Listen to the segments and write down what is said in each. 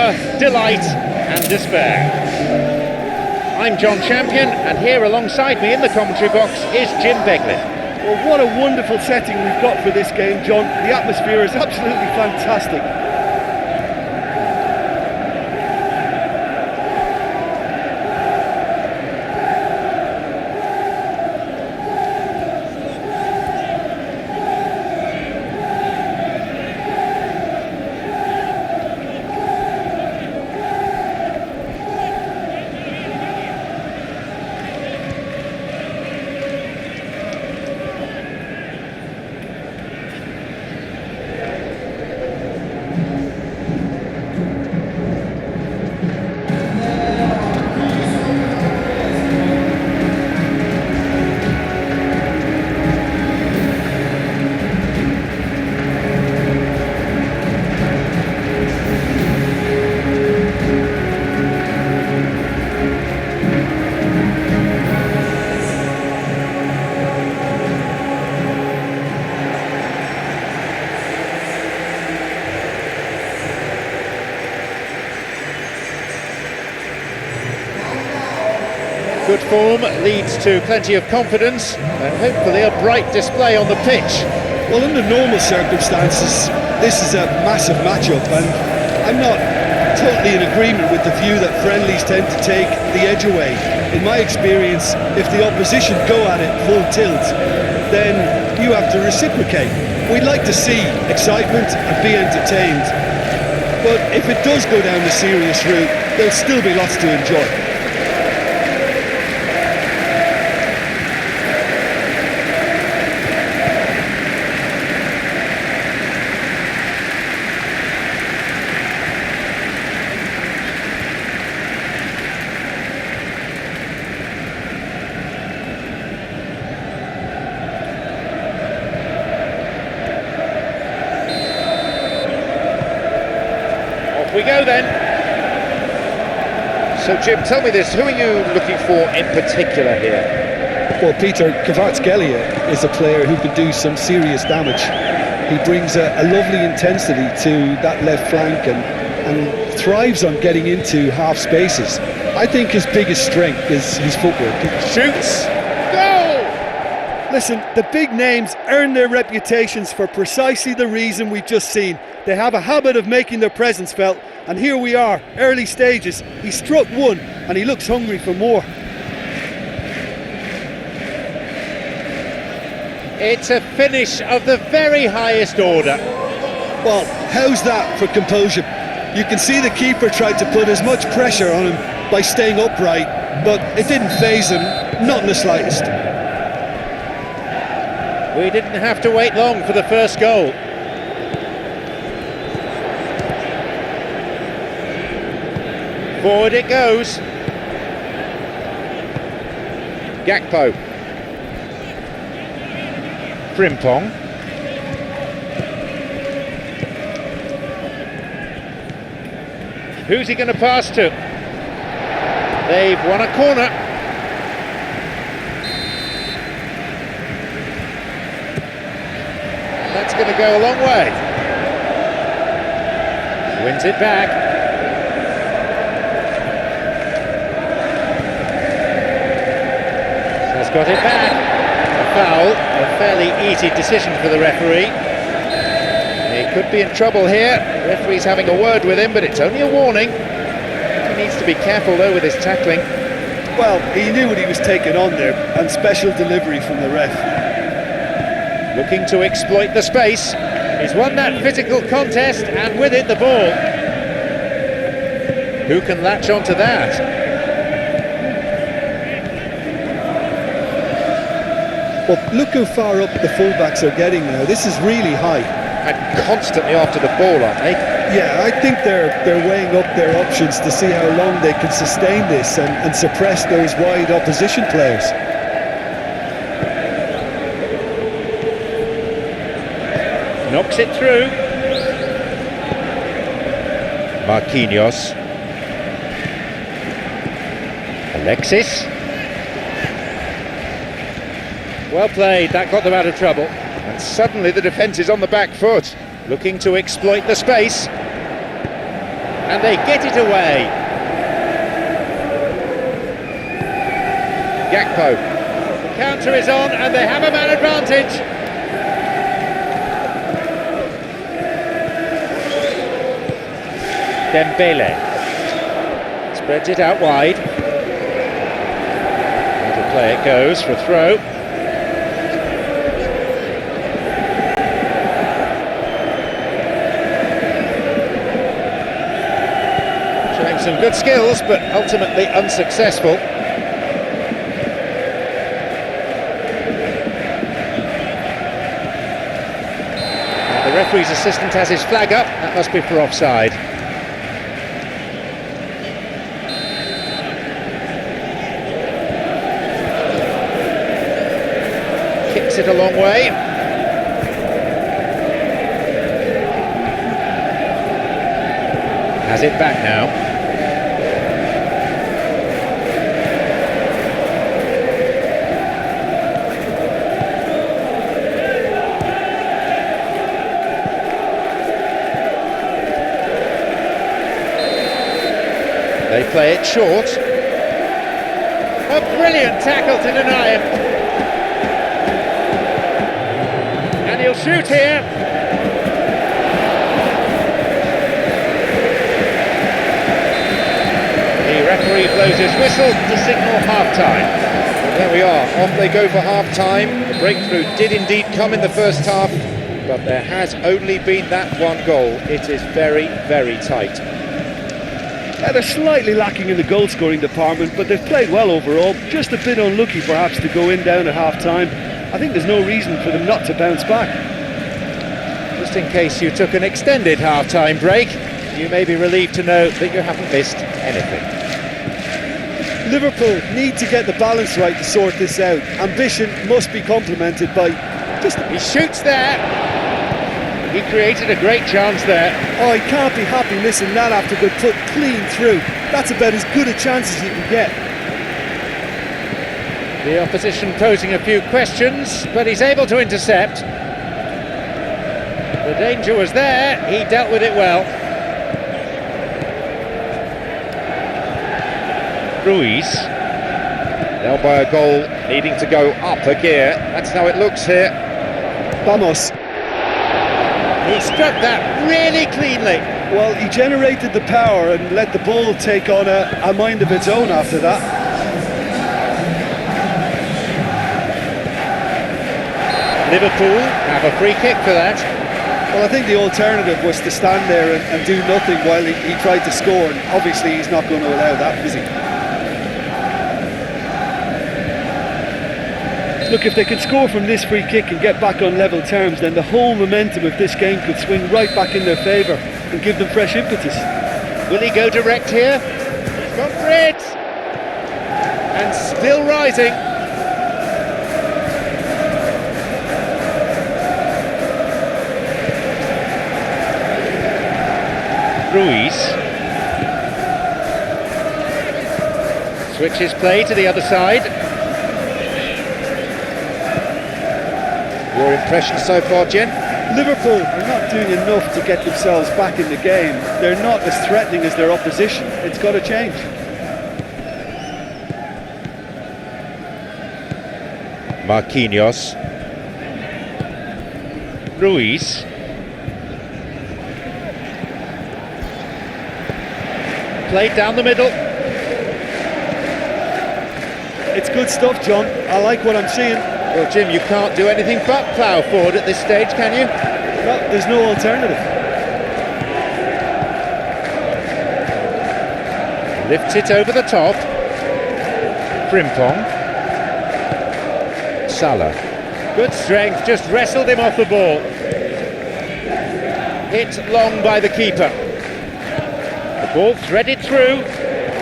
wonder, delight and despair. I'm John Champion, and here alongside me in the commentary box is Jim Beglin. Well, what a wonderful setting we've got for this game, John. The atmosphere is absolutely fantastic. Good form leads to plenty of confidence and hopefully a bright display on the pitch. Well, under normal circumstances, this is a massive matchup, and I'm not totally in agreement with the view that friendlies tend to take the edge away. In my experience, if the opposition go at it full tilt, then you have to reciprocate. We'd like to see excitement and be entertained, but if it does go down the serious route, there'll still be lots to enjoy. We go then. So Jim, tell me this, who are you looking for in particular here? Well, Peter, Kvaratskhelia is a player who can do some serious damage. He brings a lovely intensity to that left flank and thrives on getting into half spaces. I think his biggest strength is his footwork. Shoots! Goal! Listen, the big names earn their reputations for precisely the reason we've just seen. They have a habit of making their presence felt, and here we are, early stages. He struck one, and he looks hungry for more. It's a finish of the very highest order. Well, how's that for composure? You can see the keeper tried to put as much pressure on him by staying upright, but it didn't faze him, not in the slightest. We didn't have to wait long for the first goal. Forward it goes. Gakpo. Frimpong. Who's he going to pass to? They've won a corner. That's going to go a long way. Wins it back. Got it back. A foul, a fairly easy decision for the referee. He could be in trouble here. The referee's having a word with him, but it's only a warning. He needs to be careful though with his tackling. Well, he knew what he was taking on there, and special delivery from the ref. Looking to exploit the space. He's won that physical contest, and with it the ball. Who can latch onto that? Well, look how far up the fullbacks are getting now. This is really high. And constantly after the ball, aren't they? Yeah, I think they're weighing up their options to see how long they can sustain this and suppress those wide opposition players. Knocks it through. Marquinhos. Alexis. Well played, that got them out of trouble. And suddenly the defence is on the back foot, looking to exploit the space. and they get it away. Gakpo. The counter is on, and they have a man advantage. Dembele spreads it out wide. Little play it goes for a throw. Showing some good skills, but ultimately unsuccessful. Now the referee's assistant has his flag up. That must be for offside. Kicks it a long way. Has it back now. They play it short. A brilliant tackle to deny him. And he'll shoot here. The referee blows his whistle to signal half-time. There we are, off they go for half-time. The breakthrough did indeed come in the first half, but there has only been that one goal. It is very, very tight. Yeah, they're slightly lacking in the goal-scoring department, but they've played well overall. Just a bit unlucky, perhaps, to go in down at half-time. I think there's no reason for them not to bounce back. Just in case you took an extended half-time break, you may be relieved to know that you haven't missed anything. Liverpool need to get the balance right to sort this out. Ambition must be complemented by just... He shoots there. He created a great chance there. Oh, he can't be happy missing that after being put clean through. That's about as good a chance as you can get. The opposition posing a few questions, but he's able to intercept. The danger was there, he dealt with it well. Ruiz. Now by a goal needing to go up a gear. That's how it looks here. Vamos. He struck that really cleanly. Well, he generated the power and let the ball take on a mind of its own after that. Liverpool have a free kick for that. Well, I think the alternative was to stand there and do nothing while he tried to score, and obviously he's not going to allow that, is he? Look, if they can score from this free kick and get back on level terms, then the whole momentum of this game could swing right back in their favour and give them fresh impetus. Will he go direct here? He's gone for it! And still rising. Ruiz. Switches play to the other side. Your impression so far, Jen? Liverpool are not doing enough to get themselves back in the game. They're not as threatening as their opposition. It's got to change. Marquinhos. Ruiz. Played down the middle. It's good stuff, John. I like what I'm seeing. Well, Jim, you can't do anything but plough forward at this stage, can you? Well, there's no alternative. Lifts it over the top. Frimpong. Salah. Good strength, just wrestled him off the ball. Hit long by the keeper. The ball threaded through.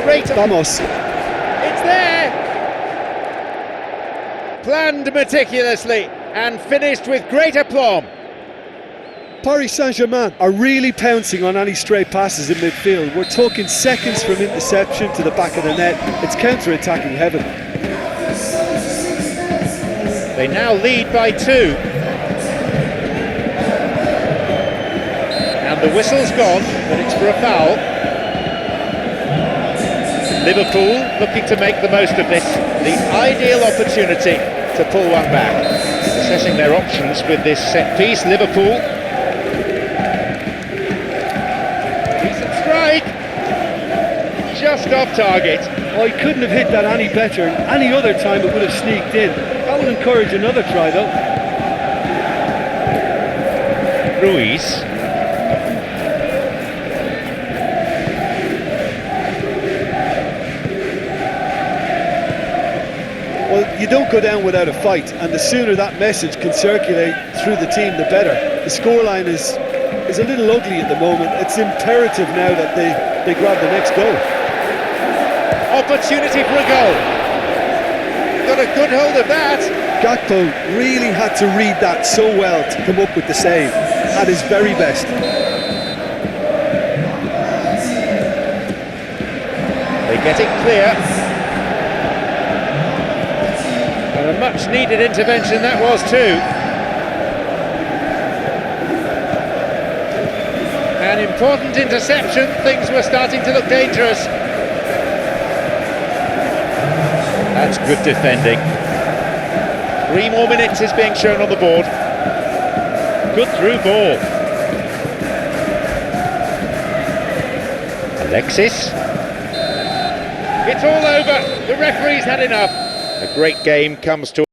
Great. Vamos. It's there! Planned meticulously and finished with great aplomb. Paris Saint-Germain are really pouncing on any stray passes in midfield. We're talking seconds from interception to the back of the net. It's counter-attacking heaven. They now lead by 2. And the whistle's gone, but it's for a foul. Liverpool looking to make the most of this, the ideal opportunity to pull one back. Assessing their options with this set piece, Liverpool. Decent strike, just off target. Oh, he couldn't have hit that any better. Any other time it would have sneaked in. That would encourage another try though. Ruiz. Well, you don't go down without a fight, and the sooner that message can circulate through the team, the better. The scoreline is a little ugly at the moment. It's imperative now that they grab the next goal. Opportunity for a goal. Got a good hold of that. Gakpo really had to read that so well to come up with the save at his very best. They get it clear. And a much needed intervention that was too. An important interception, things were starting to look dangerous. That's good defending. 3 more minutes is being shown on the board. Good through ball. Alexis. It's all over. The referee's had enough. A great game comes to